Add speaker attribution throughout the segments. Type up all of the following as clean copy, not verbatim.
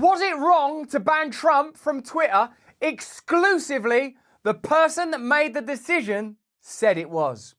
Speaker 1: Was it wrong to ban Trump from Twitter? Exclusively, the person that made the decision said it was.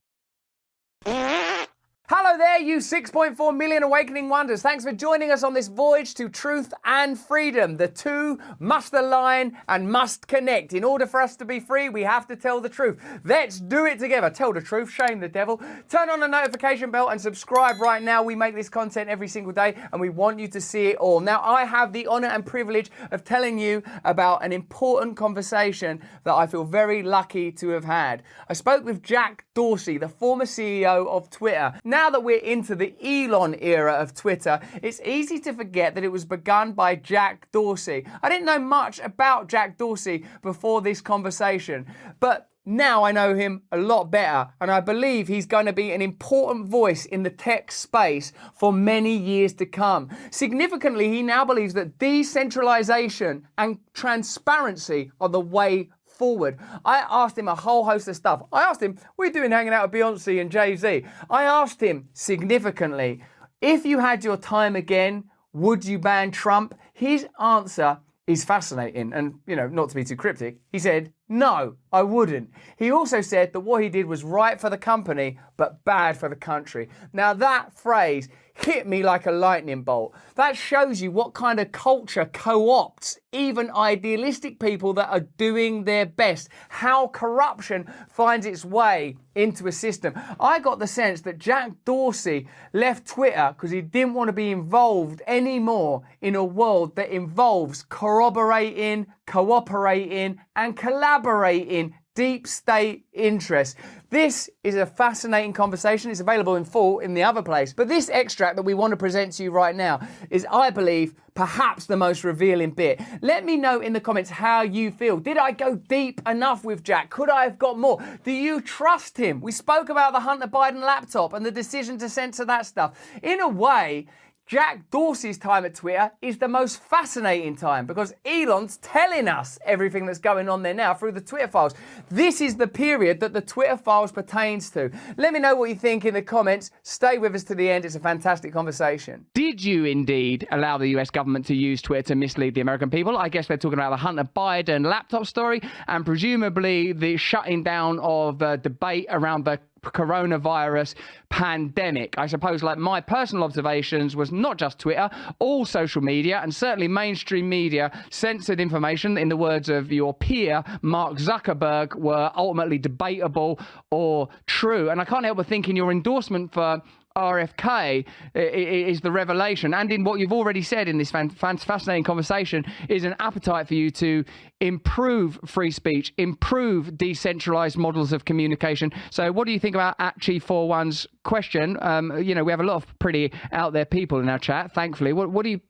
Speaker 1: Hello there, you 6.4 million awakening wonders. Thanks for joining us on this voyage to truth and freedom. The two must align and must connect. In order for us to be free, we have to tell the truth. Let's do it together. Tell the truth, shame the devil. Turn on the notification bell and subscribe right now. We make this content every single day and we want you to see it all. Now, I have the honor and privilege of telling you about an important conversation that I feel very lucky to have had. I spoke with Jack Dorsey, the former CEO of Twitter. Now that we're into the Elon era of Twitter, it's easy to forget that it was begun by Jack Dorsey. I didn't know much about Jack Dorsey before this conversation, but now I know him a lot better, and I believe he's going to be an important voice in the tech space for many years to come. Significantly, he now believes that decentralization and transparency are the way forward. I asked him a whole host of stuff. I asked him, what are you doing hanging out with Beyonce and Jay-Z? I asked him significantly, if you had your time again, would you ban Trump? His answer is fascinating and, not to be too cryptic, he said, no, I wouldn't. He also said that what he did was right for the company, but bad for the country. Now that phrase hit me like a lightning bolt. That shows you what kind of culture co-opts even idealistic people that are doing their best, how corruption finds its way into a system. I got the sense that Jack Dorsey left Twitter because he didn't want to be involved anymore in a world that involves corroborating, cooperating, and collaborating deep state interests. This is a fascinating conversation. It's available in full in the other place. But this extract that we want to present to you right now is, I believe, perhaps the most revealing bit. Let me know in the comments how you feel. Did I go deep enough with Jack? Could I have got more? Do you trust him? We spoke about the Hunter Biden laptop and the decision to censor that stuff. In a way, Jack Dorsey's time at Twitter is the most fascinating time because Elon's telling us everything that's going on there now through the Twitter files. This is the period that the Twitter files pertains to. Let me know what you think in the comments. Stay with us to the end. It's a fantastic conversation. Did you indeed allow the US government to use Twitter to mislead the American people? I guess they're talking about the Hunter Biden laptop story and presumably the shutting down of debate around the coronavirus pandemic. I suppose, like, my personal observations was not just Twitter, all social media and certainly mainstream media censored information, in the words of your peer Mark Zuckerberg, were ultimately debatable or true. And I can't help but think in your endorsement for RFK is the revelation, and in what you've already said in this fascinating conversation, is an appetite for you to improve free speech, improve decentralized models of communication. So what do you think about at Chief 41's question? We have a lot of pretty out there people in our chat, thankfully.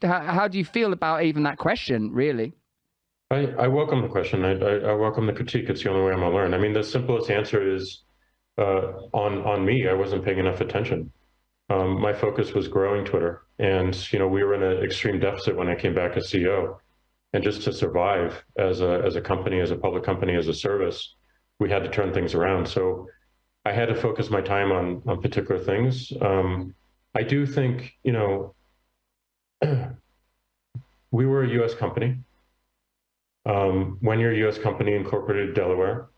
Speaker 1: How do you feel about even that question, really?
Speaker 2: I welcome the question. I welcome the critique. It's the only way I'm going to learn. I mean, the simplest answer is on me. I wasn't paying enough attention. My focus was growing Twitter, and we were in an extreme deficit when I came back as CEO. And just to survive as a company, as a public company, as a service, we had to turn things around. So I had to focus my time on particular things. I do think we were a U.S. company. When you're a U.S. company incorporated in Delaware,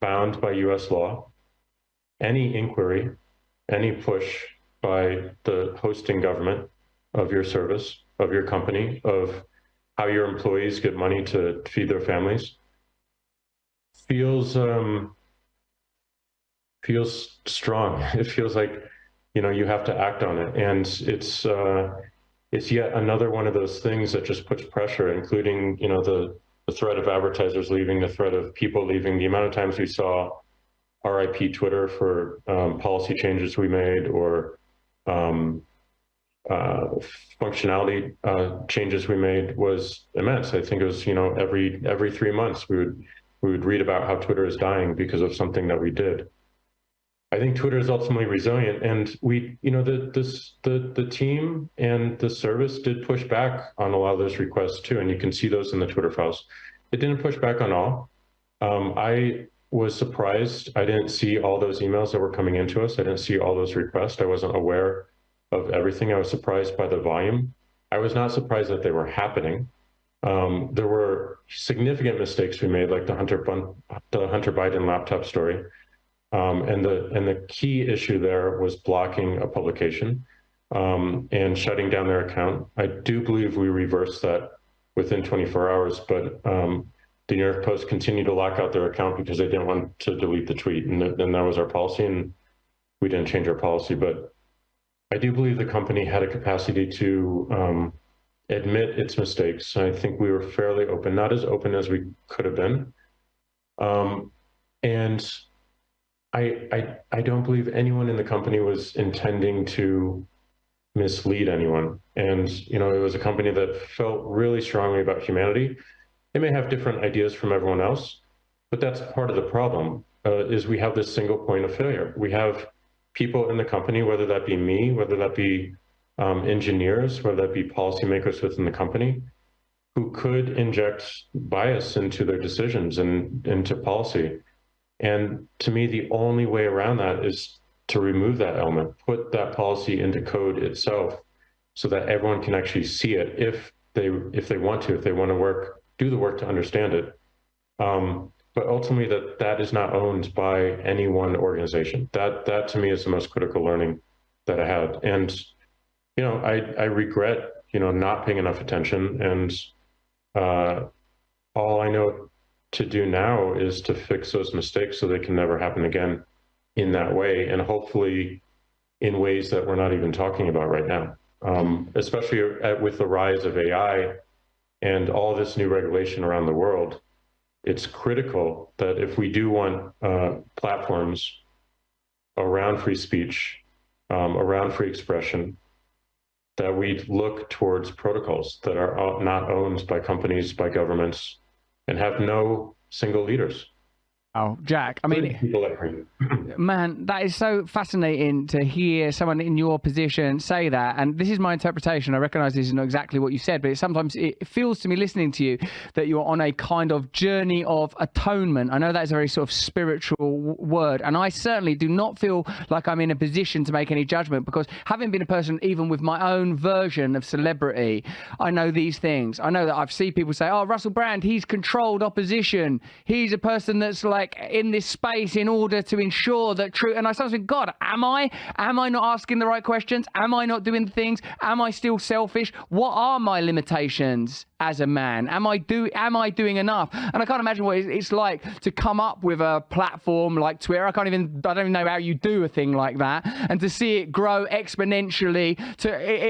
Speaker 2: bound by U.S. law, any inquiry, any push by the hosting government of your service, of your company, of how your employees get money to feed their families, feels strong. It feels like you have to act on it, and it's yet another one of those things that just puts pressure, including the threat of advertisers leaving, the threat of people leaving, the amount of times we saw RIP Twitter for policy changes we made, or functionality changes we made was immense. I think it was every 3 months we would read about how Twitter is dying because of something that we did. I think Twitter is ultimately resilient, and we the team and the service did push back on a lot of those requests too, and you can see those in the Twitter files. It didn't push back on all. I was surprised. I didn't see all those emails that were coming into us. I didn't see all those requests. I wasn't aware of everything. I was surprised by the volume. I was not surprised that they were happening. There were significant mistakes we made, like the Hunter Biden laptop story. And the key issue there was blocking a publication and shutting down their account. I do believe we reversed that within 24 hours, but the New York Post continued to lock out their account because they didn't want to delete the tweet, and that was our policy, and we didn't change our policy. But I do believe the company had a capacity to admit its mistakes. I think we were fairly open, not as open as we could have been. And I don't believe anyone in the company was intending to mislead anyone. And, it was a company that felt really strongly about humanity. They may have different ideas from everyone else, but that's part of the problem, is we have this single point of failure. We have people in the company, whether that be me, whether that be engineers, whether that be policymakers within the company, who could inject bias into their decisions and into policy. And to me, the only way around that is to remove that element, put that policy into code itself so that everyone can actually see it if they want to do the work to understand it. But ultimately that is not owned by any one organization. That to me is the most critical learning that I had. And, I regret, not paying enough attention. And all I know to do now is to fix those mistakes so they can never happen again in that way, and hopefully in ways that we're not even talking about right now, especially with the rise of AI and all this new regulation around the world. It's critical that if we do want platforms around free speech, around free expression, that we look towards protocols that are not owned by companies, by governments, and have no single leaders.
Speaker 3: Oh, Jack, I mean,
Speaker 2: people like me.
Speaker 3: Man, that is so fascinating to hear someone in your position say that. And this is my interpretation. I recognize this is not exactly what you said, but sometimes it feels to me listening to you that you're on a kind of journey of atonement. I know that is a very sort of spiritual word, and I certainly do not feel like I'm in a position to make any judgment, because having been a person, even with my own version of celebrity, I know these things. I know that I've seen people say, oh, Russell Brand, he's controlled opposition. He's a person that's like in this space in order to ensure that true. And I started thinking, God, am I not asking the right questions? Am I not doing the things? Am I still selfish? What are my limitations as a man? Am I doing enough? And I can't imagine what it's like to come up with a platform like Twitter. I don't even know how you do a thing like that, and to see it grow exponentially.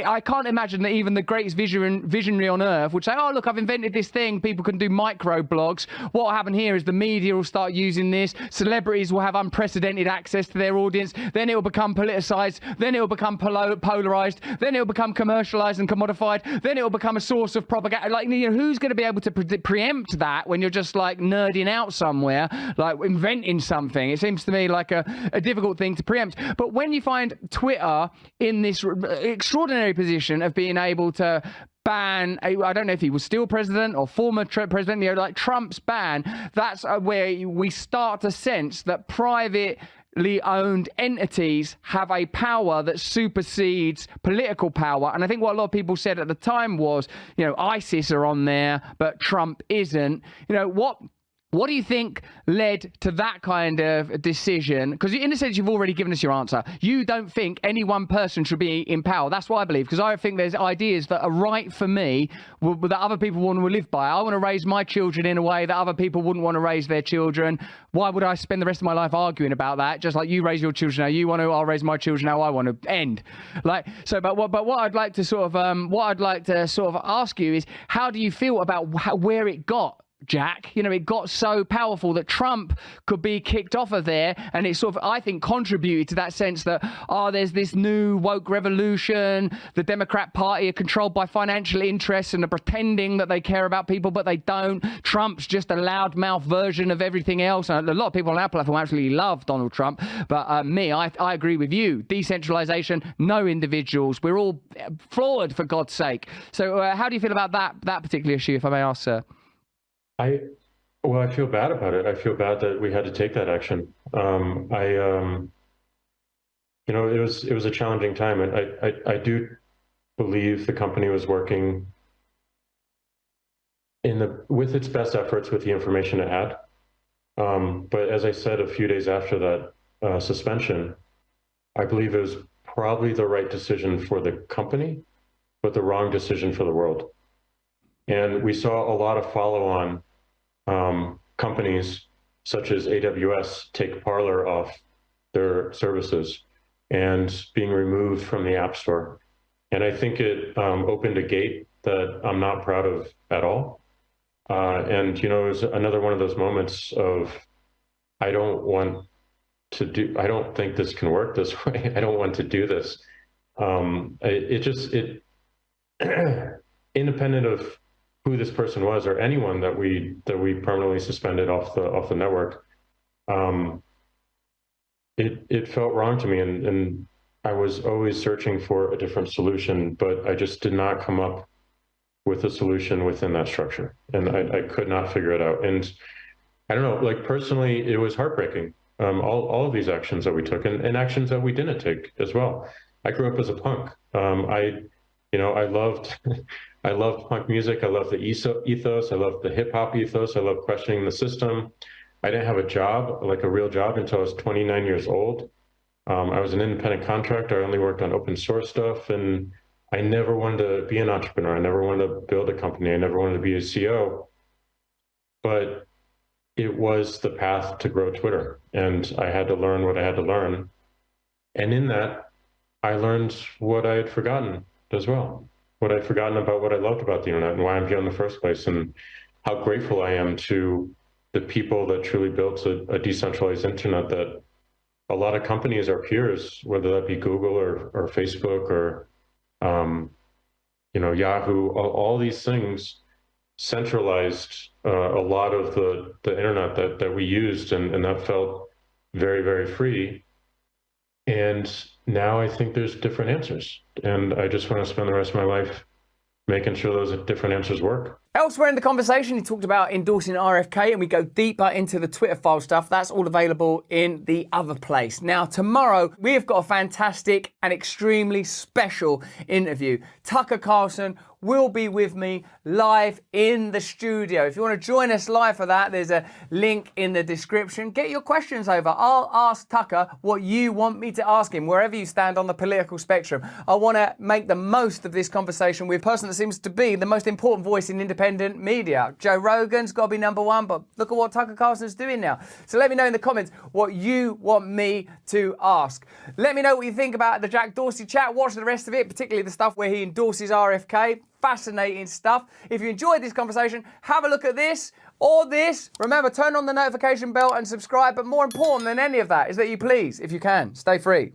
Speaker 3: I can't imagine that even the greatest visionary on earth would say, oh, look, I've invented this thing. People can do micro blogs. What will happen here is the media will start using this. Celebrities will have unprecedented access to their audience. Then it will become politicized. Then it will become polarized. Then it will become commercialized and commodified. Then it will become a source of propaganda. Like, who's going to be able to preempt that when you're just like nerding out somewhere, like inventing something? It seems to me like a difficult thing to preempt. But when you find Twitter in this extraordinary position of being able to ban, I don't know if he was still president or former president, like Trump's ban, that's where we start to sense that privately owned entities have a power that supersedes political power. And I think what a lot of people said at the time was, ISIS are on there, but Trump isn't. What do you think led to that kind of decision? Because in a sense, you've already given us your answer. You don't think any one person should be in power. That's what I believe, because I think there's ideas that are right for me that other people want to live by. I want to raise my children in a way that other people wouldn't want to raise their children. Why would I spend the rest of my life arguing about that? Just like you raise your children how you want to, I'll raise my children how I want to. End. But what I'd like to sort of ask you is, how do you feel about where it got? Jack, it got so powerful that Trump could be kicked off of there, and it sort of, I think, contributed to that sense that, there's this new woke revolution. The Democrat Party are controlled by financial interests and are pretending that they care about people, but they don't. Trump's just a loudmouth version of everything else. And a lot of people on our platform absolutely love Donald Trump, but I agree with you. Decentralization, no individuals. We're all flawed, for God's sake. So how do you feel about that particular issue, if I may ask, sir?
Speaker 2: I feel bad about it. I feel bad that we had to take that action. It was a challenging time, and I do believe the company was working with its best efforts with the information it had. But as I said a few days after that suspension, I believe it was probably the right decision for the company, but the wrong decision for the world. And we saw a lot of follow-on companies such as AWS take Parler off their services and being removed from the App Store. And I think it opened a gate that I'm not proud of at all. And, it was another one of those moments of, I don't think this can work this way. I don't want to do this. Independent of who this person was or anyone that we permanently suspended off the network, it felt wrong to me, and I was always searching for a different solution, but I just did not come up with a solution within that structure, and I could not figure it out. And I don't know, like personally, it was heartbreaking. All of these actions that we took, and actions that we didn't take as well. I grew up as a punk. I loved I loved punk music. I loved the ethos. I loved the hip hop ethos. I loved questioning the system. I didn't have a job, like a real job, until I was 29 years old. I was an independent contractor. I only worked on open source stuff, and I never wanted to be an entrepreneur. I never wanted to build a company. I never wanted to be a CEO. But it was the path to grow Twitter, and I had to learn what I had to learn. And in that, I learned what I had forgotten as well, what I'd forgotten about what I loved about the internet and why I'm here in the first place, and how grateful I am to the people that truly built a decentralized internet that a lot of companies, our peers, whether that be Google or Facebook or Yahoo, all these things centralized a lot of the internet that we used, and that felt very, very free. And now I think there's different answers, and I just want to spend the rest of my life making sure those different answers work.
Speaker 1: Elsewhere in the conversation, he talked about endorsing RFK, and we go deeper into the Twitter file stuff. That's all available in the other place. Now, tomorrow, we have got a fantastic and extremely special interview. Tucker Carlson will be with me live in the studio. If you want to join us live for that, there's a link in the description. Get your questions over. I'll ask Tucker what you want me to ask him, wherever you stand on the political spectrum. I want to make the most of this conversation with a person that seems to be the most important voice in independent media. Joe Rogan's got to be number one, but look at what Tucker Carlson's doing now. So let me know in the comments what you want me to ask. Let me know what you think about the Jack Dorsey chat. Watch the rest of it, particularly the stuff where he endorses RFK. Fascinating stuff. If you enjoyed this conversation, have a look at this or this. Remember, turn on the notification bell and subscribe. But more important than any of that is that you please, if you can, stay free.